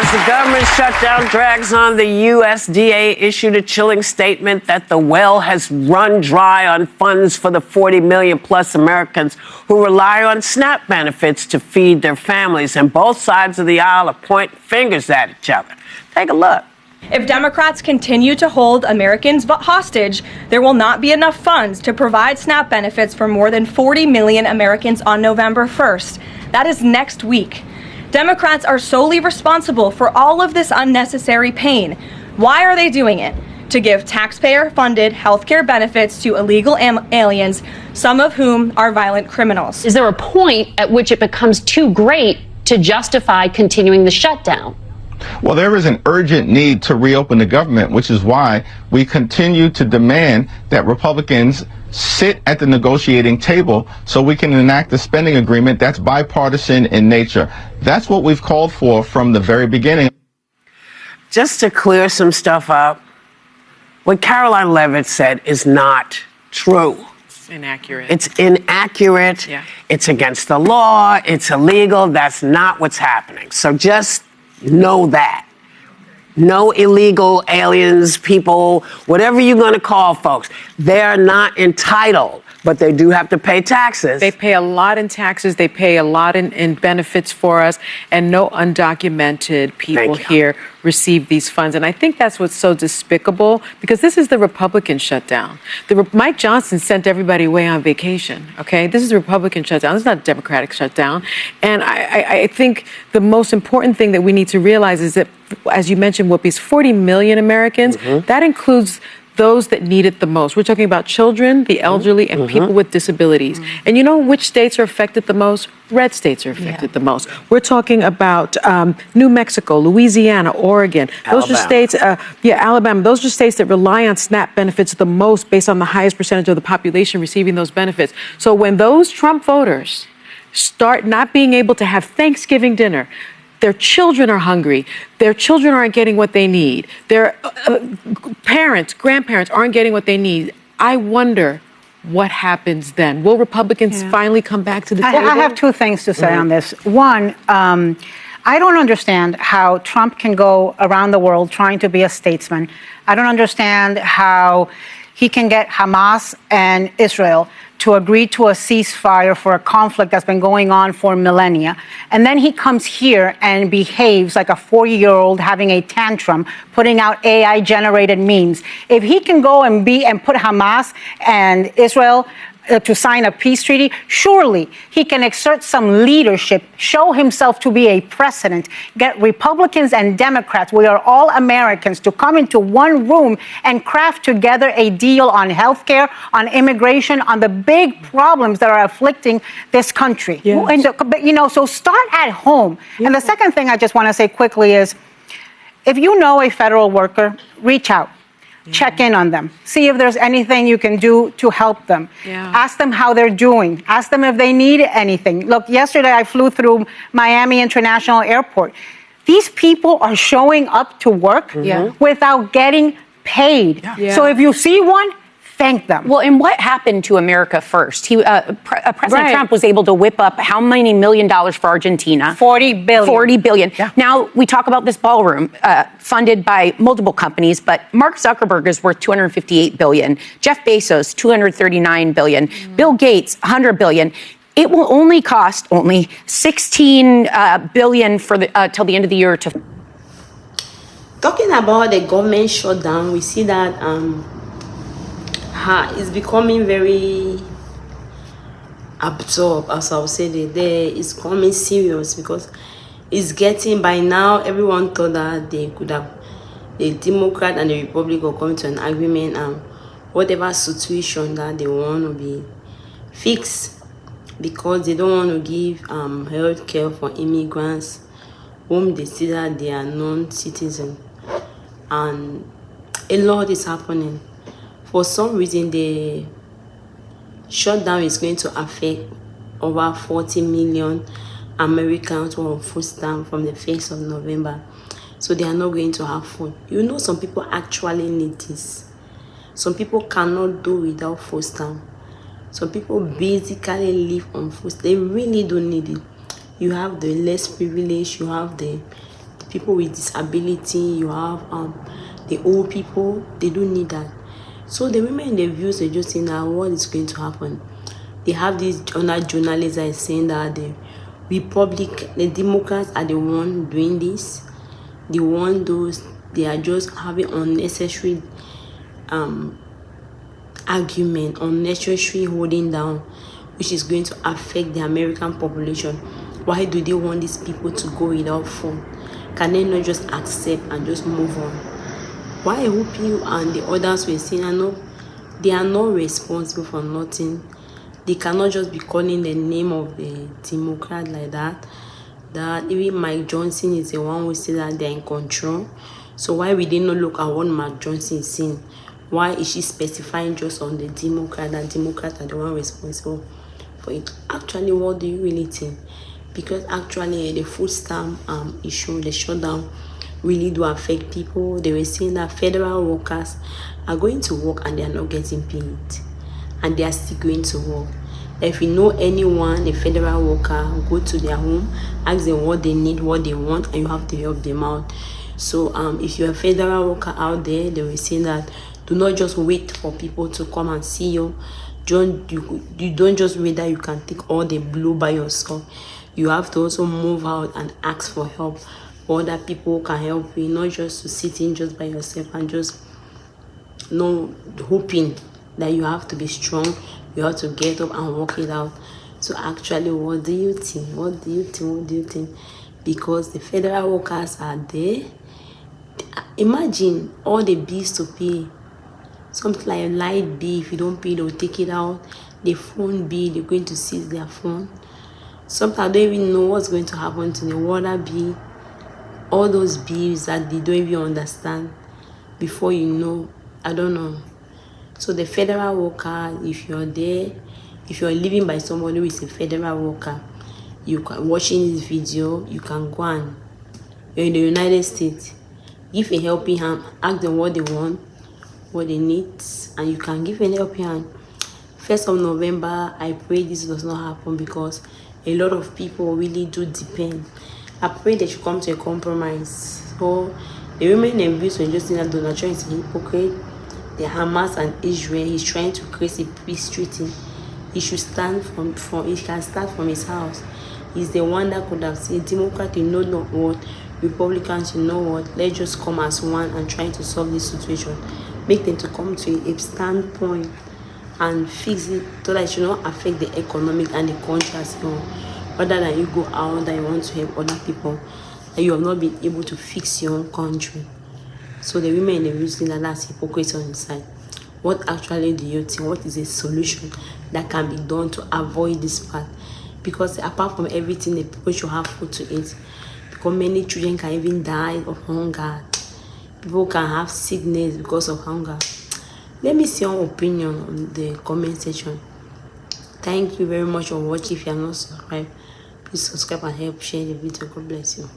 As the government shutdown drags on, the USDA issued a chilling statement that the well has run dry on funds for the 40 million plus Americans who rely on SNAP benefits to feed their families. And both sides of the aisle are pointing fingers at each other. Take a look. If Democrats continue to hold Americans hostage, there will not be enough funds to provide SNAP benefits for more than 40 million Americans on November 1st. That is next week. Democrats are solely responsible for all of this unnecessary pain. Why are they doing it? To give taxpayer-funded health care benefits to illegal aliens, some of whom are violent criminals. Is there a point at which it becomes too great to justify continuing the shutdown? Well, there is an urgent need to reopen the government, which is why we continue to demand that Republicans sit at the negotiating table so we can enact a spending agreement that's bipartisan in nature. That's what we've called for from the very beginning. Just to clear some stuff up, what Caroline Leavitt said is not true. It's inaccurate. It's inaccurate. Yeah. It's against the law. It's illegal. That's not what's happening. So just know that. No illegal aliens, people, whatever you're going to call folks, they're not entitled, but they do have to pay taxes. They pay a lot in taxes. They pay a lot in benefits for us, and no undocumented people here receive these funds. And I think that's what's so despicable, because this is the Republican shutdown. Mike Johnson sent everybody away on vacation, okay? This is a Republican shutdown. This is not a Democratic shutdown. And I think the most important thing that we need to realize is that, as you mentioned, Whoopi's 40 million Americans, that includes those that need it the most. We're talking about children, the elderly, and people with disabilities. And you know which states are affected the most? Red states are affected the most. We're talking about New Mexico, Louisiana, Oregon. Those are states, Alabama. Those are states that rely on SNAP benefits the most based on the highest percentage of the population receiving those benefits. So when those Trump voters start not being able to have Thanksgiving dinner, their children are hungry. Their children aren't getting what they need. Their parents, grandparents aren't getting what they need. I wonder what happens then. Will Republicans finally come back to the table? I have two things to say on this. One, I don't understand how Trump can go around the world trying to be a statesman. I don't understand how he can get Hamas and Israel to agree to a ceasefire for a conflict that's been going on for millennia. And then he comes here and behaves like a 40-year-old having a tantrum, putting out AI-generated memes. If he can go and put Hamas and Israel to sign a peace treaty, surely he can exert some leadership, show himself to be a precedent, get Republicans and Democrats, we are all Americans, to come into one room and craft together a deal on health care, on immigration, on the big problems that are afflicting this country. And so start at home. And the second thing I just want to say quickly is, if you know a federal worker, reach out. Check in on them. See if there's anything you can do to help them. Ask them how they're doing. Ask them if they need anything. Look, yesterday I flew through Miami International Airport. These people are showing up to work without getting paid. So if you see one, thank them. Well, and what happened to America first? President Trump was able to whip up how many $1 million for Argentina? 40 billion. 40 billion. Now, we talk about this ballroom funded by multiple companies, but Mark Zuckerberg is worth $258 billion. Jeff Bezos, $239 billion. Bill Gates, $100 billion. It will only cost $16 billion for till the end of the year to. Talking about the government shutdown, we see that it's becoming very absorbed, as I would say. It's coming serious, because it's getting, by now, everyone thought that they could have, the Democrat and the Republic will come to an agreement, and whatever situation that they want to be fixed, because they don't want to give health care for immigrants whom they see that they are non-citizens. And a lot is happening. For some reason, the shutdown is going to affect over 40 million Americans who are on food stamp from the 1st of November. So they are not going to have food. You know, some people actually need this. Some people cannot do without food stamp. Some people basically live on food. They really don't need it. You have the less privilege. You have the people with disability, you have the old people. They don't need that. So the women in the views are just saying that what is going to happen. They have these journalists that are saying that the Democrats are the one doing this. They are just having unnecessary argument, unnecessary holding down, which is going to affect the American population. Why do they want these people to go without phone? Can they not just accept and just move on? Why Whoopi and the others were saying, they are not responsible for nothing. They cannot just be calling the name of the Democrat like that. That even Mike Johnson is the one who said that they're in control. So why we did not look at what Mike Johnson is saying? Why is she specifying just on the Democrat, that Democrats are the one responsible for it? Actually, what do you really think? Because actually the food stamp issue, the shutdown, really do affect people. They were saying that federal workers are going to work and they are not getting paid. And they are still going to work. If you know anyone, a federal worker, go to their home, ask them what they need, what they want, and you have to help them out. So if you're a federal worker out there, they were saying that do not just wait for people to come and see you. You don't just wait that you can take all the blow by yourself. You have to also move out and ask for help. Other people can help you, not just to sit in just by yourself and just hoping that you have to be strong. You have to get up and work it out. So actually, what do you think? What do you think? Because the federal workers are there. Imagine all the bills to pay. Something like a light bill, if you don't pay, they'll take it out. The phone bill, they're going to seize their phone. Sometimes I don't even know what's going to happen to the water bill. All those bills that they don't even understand. Before you know, I don't know. So the federal worker, if you're there, if you're living by somebody who is a federal worker, you can watching this video, you can go and you're in the United States. Give a helping hand, ask them what they want, what they need, and you can give a helping hand. 1st of November, I pray this does not happen because a lot of people really do depend. I pray that you come to a compromise. So the women in views were just saying that Donald Trump is a hypocrite. The Hamas and Israel, he's trying to create a peace treaty. He should stand he can start from his house. He's the one that could have said, Democrat, you know not what, Republicans, you know what, let's just come as one and try to solve this situation. Make them to come to a standpoint and fix it so that it should not affect the economic and the country as well. Rather than you go out that you want to help other people, that you have not been able to fix your own country. So the women in the views think that that's hypocrisy on the side. What actually do you think? What is a solution that can be done to avoid this part? Because apart from everything, the people should have food to eat. Because many children can even die of hunger. People can have sickness because of hunger. Let me see your opinion on the comment section. Thank you very much for watching. If you are not subscribed, please subscribe and help share the video. God bless you.